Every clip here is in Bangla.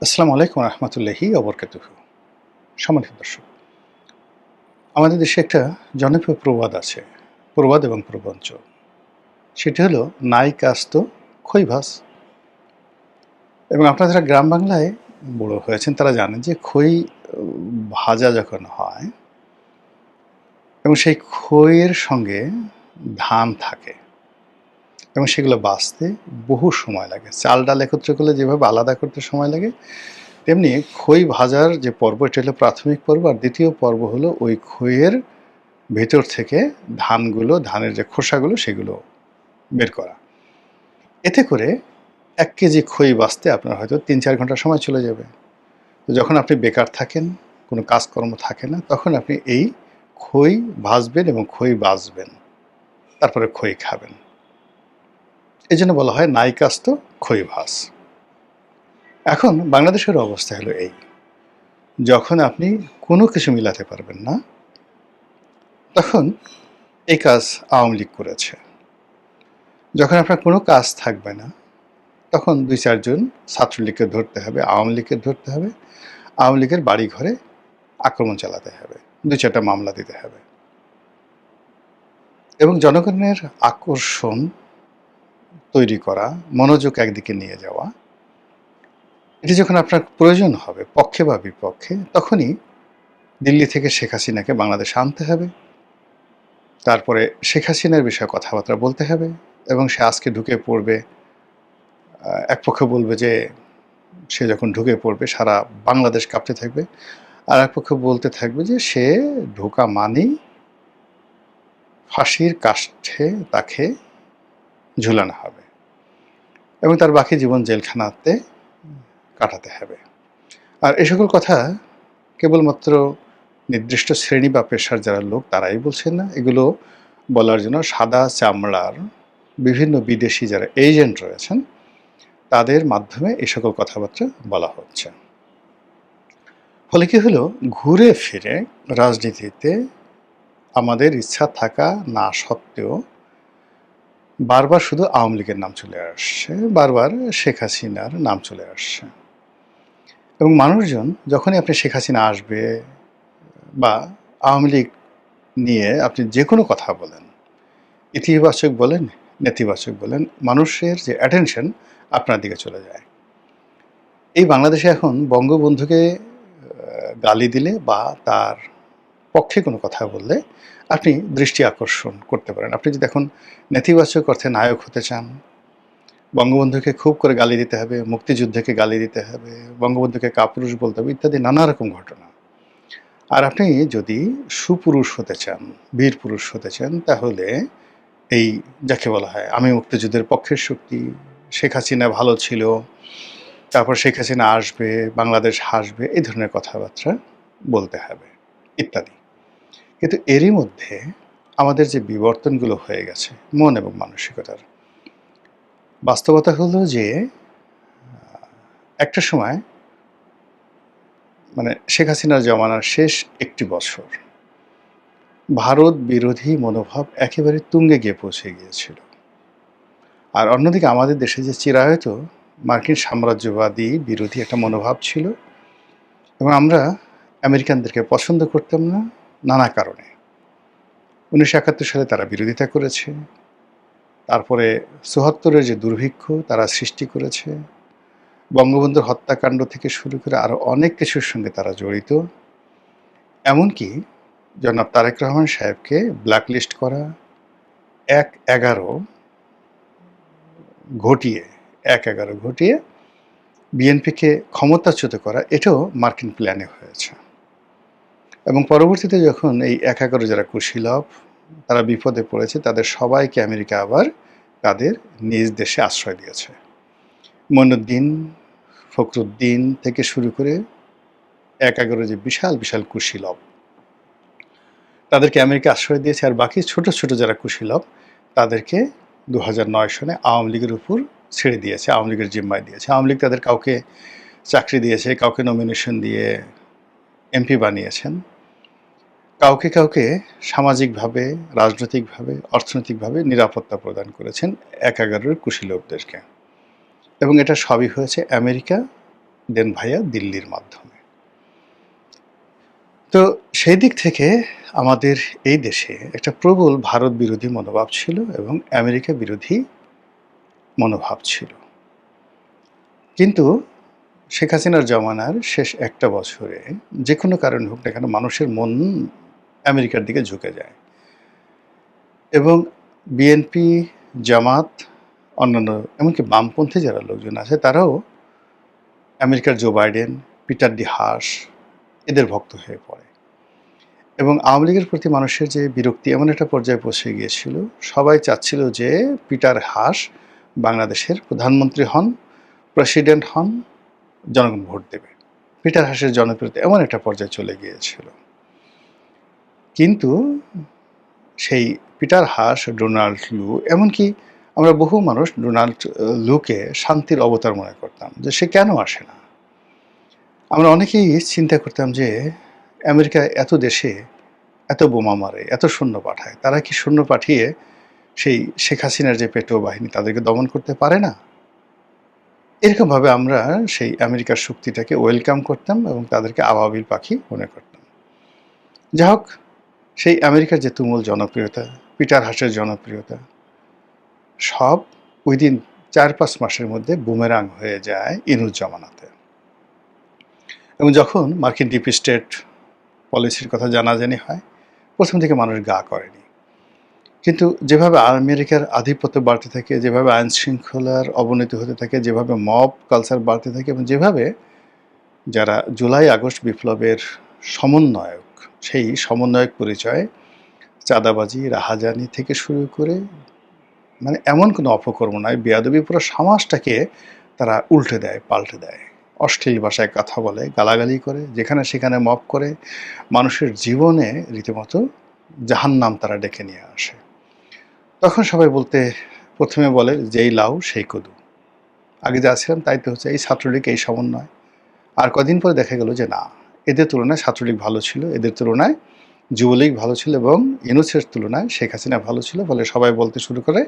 আসসালামু আলাইকুম রহমতুল্লাহি ওবরকাতুহু। সম্মানিত দর্শক, আমাদের দেশে একটা জনপ্রিয় প্রবাদ আছে, প্রবাদ এবং প্রবঞ্চ। সেটি হলো নাই কাস্ত খই ভাস। এবং আপনারা যারা গ্রাম বাংলায় বড় হয়েছেন তারা জানেন যে খই ভাজা যখন হয় এবং সেই খইয়ের সঙ্গে ধান থাকে এবং সেগুলো বাছতে বহু সময় লাগে। চাল ডাল একত্র করলে যেভাবে আলাদা করতে সময় লাগে, তেমনি খই ভাজার যে পর্ব, এটা হলো প্রাথমিক পর্ব। আর দ্বিতীয় পর্ব হলো ওই খইয়ের ভেতর থেকে ধানের যে খোসাগুলো সেগুলো বের করা। এতে করে ১ কেজি খই বাছতে আপনার হয়তো ৩-৪ ঘন্টা সময় চলে যাবে। তো যখন আপনি বেকার থাকেন, কোনো কাজকর্ম থাকে না, তখন আপনি এই খই ভাজবেন এবং খই বাছবেন। তারপরে খই খাবেন। এজন্য বলা হয় নাই কাস্ত খই ভাজ। এখন বাংলাদেশের অবস্থা হলো এই, যখন আপনি কোনো কিছু মিলাতে পারবেন না, তখন এই কাজ আওয়ামী লীগ করেছে। যখন আপনার কোনো কাজ থাকবে না, তখন ২-৪ জন ছাত্রলীগকে ধরতে হবে, আওয়ামী লীগকে ধরতে হবে, আওয়ামী লীগের বাড়ি ঘরে আক্রমণ চালাতে হবে, ২-৪টা মামলা দিতে হবে। এবং জনগণের আকর্ষণ তৈরি করা, মনোযোগ একদিকে নিয়ে যাওয়া, এটি যখন আপনার প্রয়োজন হবে পক্ষে বা বিপক্ষে, তখনই দিল্লি থেকে শেখ হাসিনাকে বাংলাদেশে আনতে হবে। তারপরে শেখ হাসিনার বিষয়ে কথাবার্তা বলতে হবে এবং সে আজকে ঢুকে পড়বে। এক পক্ষ বলবে যে সে যখন ঢুকে পড়বে সারা বাংলাদেশ কাঁপতে থাকবে। আর এক পক্ষ বলতে থাকবে যে সে ঢোকা মানেই ফাঁসির কাষ্ঠে তাকে ঝুলানো হবে এবং তার বাকি জীবন জেলখানাতে কাটাতে হবে। আর এ সকল কথা কেবলমাত্র নির্দিষ্ট শ্রেণী বা পেশার যারা লোক তারাই বলছেন না, এগুলো বলার জন্য সাদা চামড়ার বিভিন্ন বিদেশি যারা এজেন্ট রয়েছেন তাদের মাধ্যমে এই সকল কথাবার্তা বলা হচ্ছে। ফলে কি হলো, ঘুরে ফিরে রাজনীতিতে আমাদের ইচ্ছা থাকা না সত্ত্বেও বারবার শুধু আওয়ামী লীগের নাম চলে আসছে, বারবার শেখ হাসিনার নাম চলে আসছে। এবং মানুষজন যখনই আপনি শেখ হাসিনা আসবে বা আওয়ামী লীগ নিয়ে আপনি যে কোনো কথা বলেন, ইতিবাচক বলেন, নেতিবাচক বলেন, মানুষের যে অ্যাটেনশন আপনার দিকে চলে যায়। এই বাংলাদেশে এখন বঙ্গবন্ধুকে গালি দিলে বা তার পক্ষে কোনো কথা বললে আপনি দৃষ্টি আকর্ষণ করতে পারেন। আপনি যদি এখন নেতিবাচক অর্থে নায়ক হতে চান, বঙ্গবন্ধুকে খুব করে গালি দিতে হবে, মুক্তিযুদ্ধকে গালি দিতে হবে, বঙ্গবন্ধুকে কাপুরুষ বলতে হবে, ইত্যাদি নানা রকম ঘটনা। আর আপনি যদি সুপুরুষ হতে চান, বীর পুরুষ হতে চান, তাহলে এই যাকে বলা হয় আমি মুক্তিযুদ্ধের পক্ষের শক্তি, শেখ হাসিনা ভালো ছিল, তারপর শেখ হাসিনা আসবে, বাংলাদেশ হাসবে, এই ধরনের কথাবার্তা বলতে হবে ইত্যাদি। কিন্তু এরই মধ্যে আমাদের যে বিবর্তনগুলো হয়ে গেছে মন এবং মানসিকতার, বাস্তবতা হলো যে একটা সময় মানে শেখ হাসিনার জমানার শেষ একটি বছর ভারত বিরোধী মনোভাব একেবারে তুঙ্গে গিয়ে পৌঁছে গিয়েছিল। আর অন্যদিকে আমাদের দেশে যে চিরায়ত মার্কিন সাম্রাজ্যবাদী বিরোধী একটা মনোভাব ছিল এবং আমরা আমেরিকানদেরকে পছন্দ করতাম না নানা কারণে। ১৯৭১ সালে তারা বিরোধিতা করেছে, তারপরে ৭৪-এর যে দুর্ভিক্ষ তারা সৃষ্টি করেছে, বঙ্গবন্ধুর হত্যাকাণ্ড থেকে শুরু করে আরও অনেক কিছুর সঙ্গে তারা জড়িত। এমনকি জনাব তারেক রহমান সাহেবকে ব্ল্যাকলিস্ট করা, ১-১১ ঘটিয়ে ১-১১ ঘটিয়ে বিএনপিকে ক্ষমতাচ্যুত করা, এটাও মার্কিন প্ল্যানে হয়েছে। এবং পরবর্তীতে যখন এই ১-১১ যারা কুশীলব তারা বিপদে পড়েছে, তাদের সবাইকে আমেরিকা আবার তাদের নিজ দেশে আশ্রয় দিয়েছে। মঈনুদ্দিন, ফখরুদ্দিন থেকে শুরু করে ১-১১ যে বিশাল বিশাল কুশীলব তাদেরকে আমেরিকা আশ্রয় দিয়েছে। আর বাকি ছোট ছোট যারা কুশীলব তাদেরকে ২০০৯ সনে আওয়ামী লীগের উপর ছেড়ে দিয়েছে, আওয়ামী লীগের জিম্মায় দিয়েছে। আওয়ামী লীগ তাদের কাউকে চাকরি দিয়েছে, কাউকে নমিনেশন দিয়ে এমপি বানিয়েছেন, কাউকে কাউকে সামাজিকভাবে, রাজনৈতিকভাবে, অর্থনৈতিকভাবে নিরাপত্তা প্রদান করেছেন ১-১১ কুশীলবদেরকে। এবং এটা সবই হয়েছে আমেরিকা দেন ভাইয়া দিল্লির মাধ্যমে। তো সেই দিক থেকে আমাদের এই দেশে একটা প্রবল ভারত বিরোধী মনোভাব ছিল এবং আমেরিকা বিরোধী মনোভাব ছিল। কিন্তু শেখ হাসিনার জমানার শেষ একটা বছরে যেকোনো কারণে হোক না কেন মানুষের মন আমেরিকার দিকে ঝুঁকে যায় এবং বিএনপি, জামাত, অন্যান্য এমনকি বামপন্থী যারা লোকজন আছে তারাও আমেরিকার Joe Biden, Peter D Haas এদের ভক্ত হয়ে পড়ে এবং আওয়ামী লীগের প্রতি মানুষের যে বিরক্তি এমন একটা পর্যায়ে পৌঁছে গিয়েছিল, সবাই চাচ্ছিল যে পিটার হাস বাংলাদেশের প্রধানমন্ত্রী হন, প্রেসিডেন্ট হন, জনগণ ভোট দেবে। পিটার হাসের জনপ্রিয়তা এমন একটা পর্যায়ে চলে গিয়েছিল। কিন্তু সেই পিটার হাস, ডোনাল্ড লু, এমনকি আমরা বহু মানুষ ডোনাল্ড লুকে শান্তির অবতার মনে করতাম যে সে কেন আসে না। আমরা অনেকেই চিন্তা করতাম যে আমেরিকা এত দেশে এত বোমা মারে, এত সৈন্য পাঠায়, তারা কি সৈন্য পাঠিয়ে সেই শেখ হাসিনার যে পেটো বাহিনী তাদেরকে দমন করতে পারে না? এরকমভাবে আমরা সেই আমেরিকার শক্তিটাকে ওয়েলকাম করতাম এবং তাদেরকে আবাবিল পাখি মনে করতাম। যাই হোক, সেই আমেরিকার যে তুমুল জনপ্রিয়তা, পিটার হাসের জনপ্রিয়তা, সব উইদিন 4-5 মাসের মধ্যে বুমেরাং হয়ে যায় ইনুস জমানাতে। এবং যখন মার্কিন ডিপ স্টেট পলিসির কথা জানাজানি হয়, প্রথম থেকে মানুষ গা করেনি। কিন্তু যেভাবে আমেরিকার আধিপত্য বাড়তে থাকে, যেভাবে আইন শৃঙ্খলার অবনতি হতে থাকে, যেভাবে মব কালচার বাড়তে থাকে এবং যেভাবে যারা জুলাই আগস্ট বিপ্লবের সমন্বয়ক, সেই সমন্বয়ক পরিচয়ে চাঁদাবাজি, রাহাজানি থেকে শুরু করে মানে এমন কোনো অপকর্ম নয়, বেয়াদবি পুরো সমাজটাকে তারা উল্টে দেয়, পাল্টে দেয়। অশ্লীল ভাষায় কথা বলে, গালাগালি করে, যেখানে সেখানে মব করে, মানুষের জীবনে রীতিমতো জাহান্নাম তারা ডেকে নিয়ে আসে। তখন সবাই বলতে প্রথমে বলে যেই লাউ সেই কদু। আগে যা ছিলাম তাই তো হচ্ছে, এই ছাত্রলীগ, এই সমন্বয়। আর কদিন পরে দেখা গেল যে না, এদের তুলনায় ছাত্রলীগ ভালো ছিল, এদের তুলনায় যুবলীগ ভালো ছিল এবং ইউনূসের তুলনায় শেখ হাসিনা ভালো ছিল বলে সবাই বলতে শুরু করে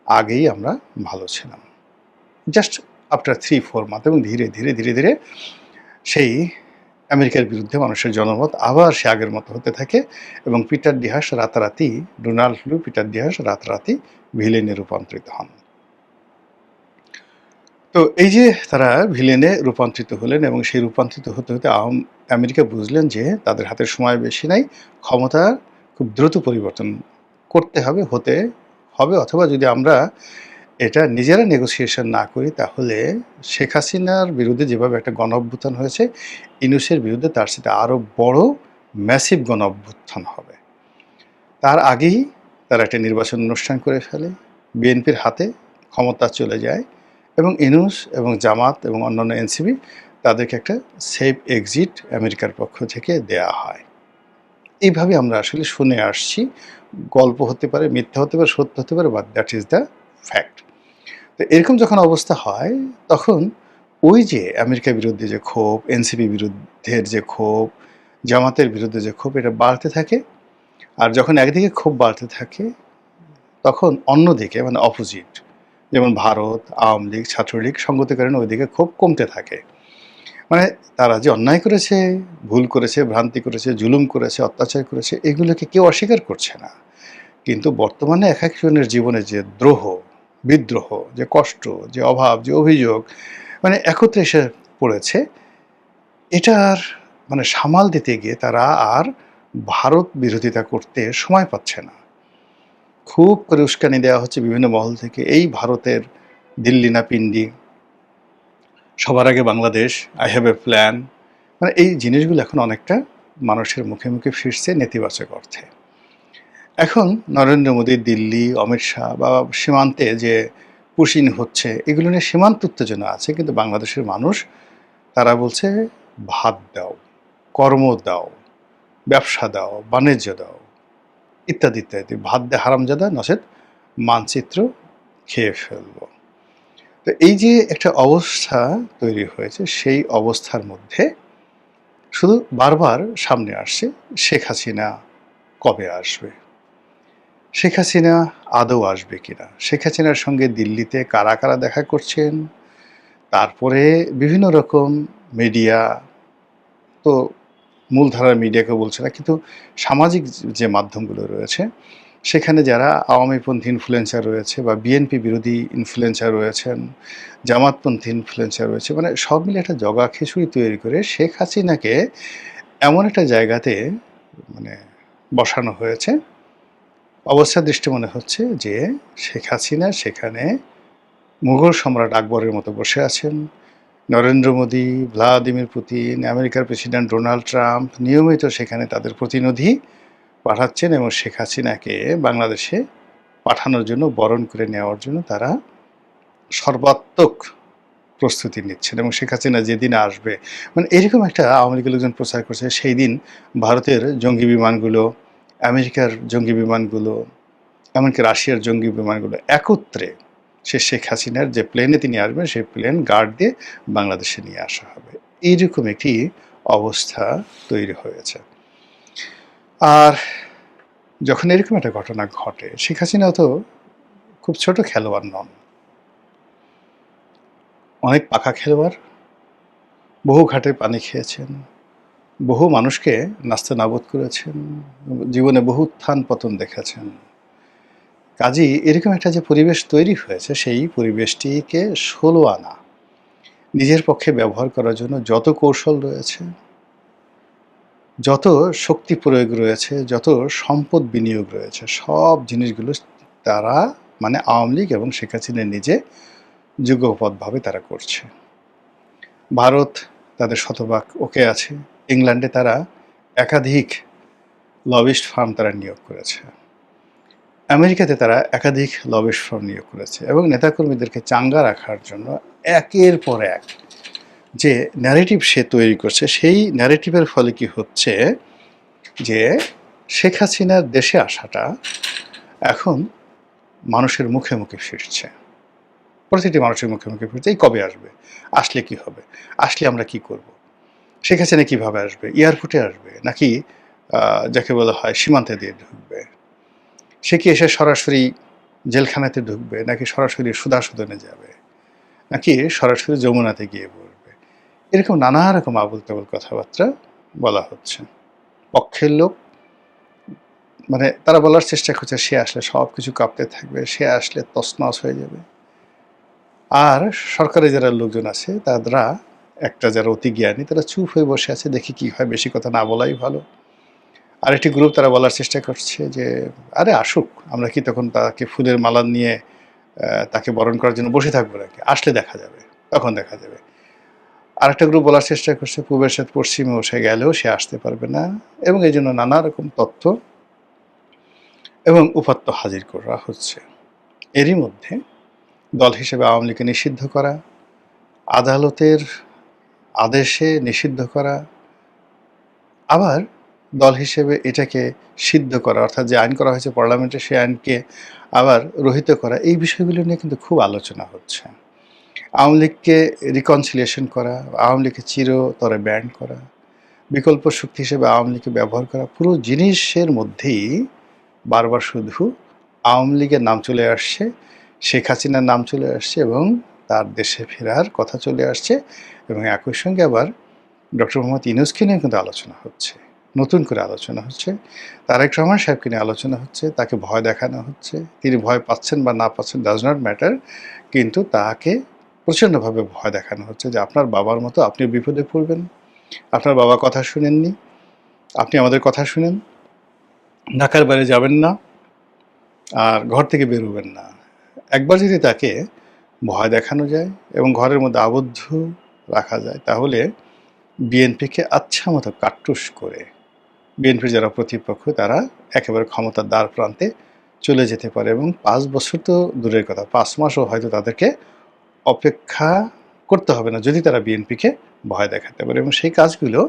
আগেই আমরা ভালো ছিলাম। জাস্ট আফটার 3-4 মান্থ এবং ধীরে ধীরে ধীরে ধীরে সেই আমেরিকার বিরুদ্ধে মানুষের জনমত আবার সে আগের মতো হতে থাকে এবং পিটার ডি হাস রাতারাতি, ডোনাল্ড লু, পিটার ডি হাস রাতারাতি ভিলেনে রূপান্তরিত হন। তো এই যে তারা ভিলেনে রূপান্তরিত হলেন এবং সেই রূপান্তরিত হতে হতে আমেরিকা বুঝলেন যে তাদের হাতে সময় বেশি নাই, ক্ষমতা খুব দ্রুত পরিবর্তন করতে হবে, হতে হবে, অথবা যদি আমরা এটা নিজেরা নেগোসিয়েশন না করি তাহলে শেখ হাসিনার বিরুদ্ধে যেভাবে একটা গণ অভ্যুত্থান হয়েছে, ইউনূসের বিরুদ্ধে তার সাথে আরও বড় ম্যাসিভ গণ অভ্যুত্থান হবে। তার আগেই তারা একটা নির্বাচন অনুষ্ঠান করে ফেলে, বিএনপির হাতে ক্ষমতা চলে যায় এবং ইউনূস এবং জামাত এবং অন্যান্য এনসিপি তাদেরকে একটা সেফ এক্সিট আমেরিকার পক্ষ থেকে দেয়া হয়। এইভাবে আমরা আসলে শুনে আসছি। গল্প হতে পারে, মিথ্যা হতে পারে, সত্য হতে পারে, but that is the fact. তো এরকম যখন অবস্থা হয় তখন ওই যে আমেরিকার বিরুদ্ধে যে ক্ষোভ, এনসিপি বিরুদ্ধের যে ক্ষোভ, জামাতের বিরুদ্ধে যে ক্ষোভ, এটা বাড়তে থাকে। আর যখন একদিকে ক্ষোভ বাড়তে থাকে তখন অন্যদিকে মানে অপোজিট, যেমন ভারত, আওয়ামী লীগ, ছাত্রলীগ সঙ্গতির কারণে ওইদিকে ক্ষোভ কমতে থাকে। মানে তারা যে অন্যায় করেছে, ভুল করেছে, ভ্রান্তি করেছে, জুলুম করেছে, অত্যাচার করেছে, এগুলোকে কেউ অস্বীকার করছে না। কিন্তু বর্তমানে এক একজনের জীবনে যে দ্রোহ, বিদ্রোহ, যে কষ্ট, যে অভাব, যে অভিযোগ মানে একত্রে এসে পড়েছে, এটার মানে সামাল দিতে গিয়ে তারা আর ভারত বিরোধিতা করতে সময় পাচ্ছে না। খুব করে উস্কানি দেওয়া হচ্ছে বিভিন্ন মহল থেকে, এই ভারতের দিল্লি না পিন্ডি, সবার আগে Bangladesh, I have a plan. মানে এই জিনিসগুলো এখন অনেকটা মানুষের মুখে মুখে ফিরছে নেতিবাচক অর্থে। এখন নরেন্দ্র মোদী দিল্লি, অমিত শাহ বা সীমান্তে যে পুশিং হচ্ছে, এগুলো নিয়ে সীমান্ত উত্তেজনা আছে, কিন্তু বাংলাদেশের মানুষ তারা বলছে ভাত দাও, কর্ম দাও, ব্যবসা দাও, বাণিজ্য দাও, ইত্যাদি ইত্যাদি। ভাত দে হারামজাদা, নচেৎ মানচিত্র খেয়ে ফেলবো। তো এই যে একটা অবস্থা তৈরি হয়েছে, সেই অবস্থার মধ্যে শুধু বারবার সামনে আসছে শেখ হাসিনা কবে আসবে, শেখ হাসিনা আদৌ আসবে কিনা, শেখ হাসিনার সঙ্গে দিল্লিতে কারা কারা দেখা করছেন, তারপরে বিভিন্ন রকম মিডিয়া তো মূলধারার মিডিয়াকে বলছে না, কিন্তু সামাজিক যে মাধ্যমগুলো রয়েছে সেখানে যারা আওয়ামীপন্থী ইনফ্লুয়েন্সার রয়েছে বা বিএনপি বিরোধী ইনফ্লুয়েন্সার রয়েছেন, জামাতপন্থী ইনফ্লুয়েন্সার রয়েছে, মানে সব মিলে একটা জগা খিচুড়ি তৈরি করে শেখ হাসিনাকে এমন একটা জায়গাতে মানে বসানো হয়েছে, অবস্থা দৃষ্টি মনে হচ্ছে যে শেখ হাসিনা সেখানে মুঘল সম্রাট আকবরের মতো বসে আছেন। নরেন্দ্র মোদী, ভ্লাদিমির পুতিন, আমেরিকার প্রেসিডেন্ট ডোনাল্ড ট্রাম্প নিয়মিত সেখানে তাদের প্রতিনিধি পাঠাচ্ছেন এবং শেখ হাসিনাকে বাংলাদেশে পাঠানোর জন্য, বরণ করে নেওয়ার জন্য তারা সর্বাত্মক প্রস্তুতি নিচ্ছেন। এবং শেখ হাসিনা যেদিন আসবে, মানে এরকম একটা আওয়ামী লীগের লোকজন প্রচার করছে, সেই দিন ভারতের জঙ্গি বিমানগুলো, আমেরিকার জঙ্গি বিমানগুলো, এমনকি রাশিয়ার জঙ্গি বিমানগুলো একত্রে সে শেখ হাসিনার যে প্লেনে তিনি আসবেন সেই প্লেন গার্ড দিয়ে বাংলাদেশে নিয়ে আসা হবে। এইরকম একটি অবস্থা তৈরি হয়েছে। আর যখন এরকম একটা ঘটনা ঘটে, শেখ হাসিনা তো খুব ছোট খেলোয়াড় নন, অনেক পাকা খেলোয়াড়, বহু ঘাটে পানি খেয়েছেন, বহু মানুষকে নাস্তানাবুদ করেছেন, জীবনে বহু উত্থান পতন দেখেছেন। কাজেই এরকম একটা যে পরিবেশ তৈরি হয়েছে, সেই পরিবেশটিকে 16 আনা নিজের পক্ষে ব্যবহার করার জন্য যত কৌশল রয়েছে, যত শক্তি প্রয়োগ রয়েছে, যত সম্পদ বিনিয়োগ রয়েছে, সব জিনিসগুলো তারা মানে আওয়ামী লীগ এবং শেখ হাসিনা নিজে যুগপৎভাবে তারা করছে। ভারত তাদের শতভাগ ওকে আছে। ইংল্যান্ডে তারা একাধিক লবিস্ট ফার্ম তারা নিয়োগ করেছে। আমেরিকাতে তারা একাধিক লবিস্ট ফার্ম নিয়োগ করেছে এবং নেতাকর্মীদেরকে চাঙ্গা রাখার জন্য একের পর এক যে ন্যারেটিভ সে তৈরি করছে, সেই ন্যারেটিভের ফলে কি হচ্ছে যে শেখ হাসিনার দেশে আসাটা এখন মানুষের মুখে মুখে ফিরছে, প্রতিটি মানুষের মুখে মুখে ফিরছে। এই কবে আসবে, আসলে কি হবে, আসলে আমরা কি করব, শেখ হাসিনা কীভাবে আসবে, এয়ারপোর্টে আসবে নাকি যাকে বলা হয় সীমান্তে দিয়ে ঢুকবে, সে কি এসে সরাসরি জেলখানাতে ঢুকবে নাকি সরাসরি সুধাসদনে যাবে নাকি সরাসরি যমুনাতে গিয়ে পড়বে, এরকম নানা রকম আবুল তাবুল কথাবার্তা বলা হচ্ছে। পক্ষের লোক মানে তারা বলার চেষ্টা করছে সে আসলে সব কিছু কাঁপতে থাকবে, সে আসলে তছনছ হয়ে যাবে। আর সরকারের যারা লোকজন আছে তারা একটা যারা অতি জ্ঞানী তারা চুপ হয়ে বসে আছে, দেখি কি হয়, বেশি কথা না বলাই ভালো। আরেকটি গ্রুপ তারা বলার চেষ্টা করছে যে আরে আসুক, আমরা কি তখন তাকে ফুলের মালা নিয়ে তাকে বরণ করার জন্য বসে থাকবো নাকি, আসলে দেখা যাবে, তখন দেখা যাবে। আরেকটা গ্রুপ বলার চেষ্টা করছে পূবের সাথে পশ্চিমে বসে গেলেও সে আসতে পারবে না, এবং এই জন্য নানা রকম তথ্য এবং উপাত্ত হাজির করা হচ্ছে। এরই মধ্যে দল হিসেবে আওয়ামী লীগকে নিষিদ্ধ করা, আদালতের আদেশে নিষিদ্ধ করা, আবার দল হিসেবে এটাকে সিদ্ধ করা, অর্থাৎ যে আইন করা হয়েছে পার্লামেন্টে সেই আইনকে আবার রহিত করা, এই বিষয়গুলো নিয়ে কিন্তু খুব আলোচনা হচ্ছে। আওয়ামী লীগকে রিকনসিলিয়েশন করা, আওয়ামী লীগকে চিরতরে ব্যান করা, বিকল্প শক্তি হিসেবে আওয়ামী লীগকে ব্যবহার করা, পুরো জিনিসের মধ্যেই বারবার শুধু আওয়ামী লীগের নাম চলে আসছে, শেখ হাসিনার নাম চলে আসছে এবং তার দেশে ফেরার কথা চলে আসছে, এবং একই সঙ্গে আবার ডক্টর মোহাম্মদ ইউনূসকে নিয়ে কিন্তু আলোচনা হচ্ছে, নতুন করে আলোচনা হচ্ছে, তারেক রহমান সাহেবকে নিয়ে আলোচনা হচ্ছে, তাকে ভয় দেখানো হচ্ছে। তিনি ভয় পাচ্ছেন বা না পাচ্ছেন ডাজ নট ম্যাটার, কিন্তু তাকে প্রচণ্ডভাবে ভয় দেখানো হচ্ছে যে আপনার বাবার মতো আপনি বিপদে পড়বেন, আপনার বাবা কথা শুনেননি, আপনি আমাদের কথা শুনেন, ঢাকার বাইরে যাবেন না আর ঘর থেকে বেরোবেন না। একবার যদি তাকে ভয় দেখানো যায় এবং ঘরের মধ্যে আবদ্ধ রাখা যায়, তাহলে বিএনপিকে আচ্ছা মতো কাট্টুস করে বিএনপির যারা প্রতিপক্ষ তারা একেবারে ক্ষমতার দ্বার প্রান্তে চলে যেতে পারে, এবং 5 বছর তো দূরের কথা, 5 মাসও হয়তো তাদেরকে অপেক্ষা করতে হবে না যদি তারা বিএনপিকে ভয় দেখাতে পারে। এবং সেই কাজগুলো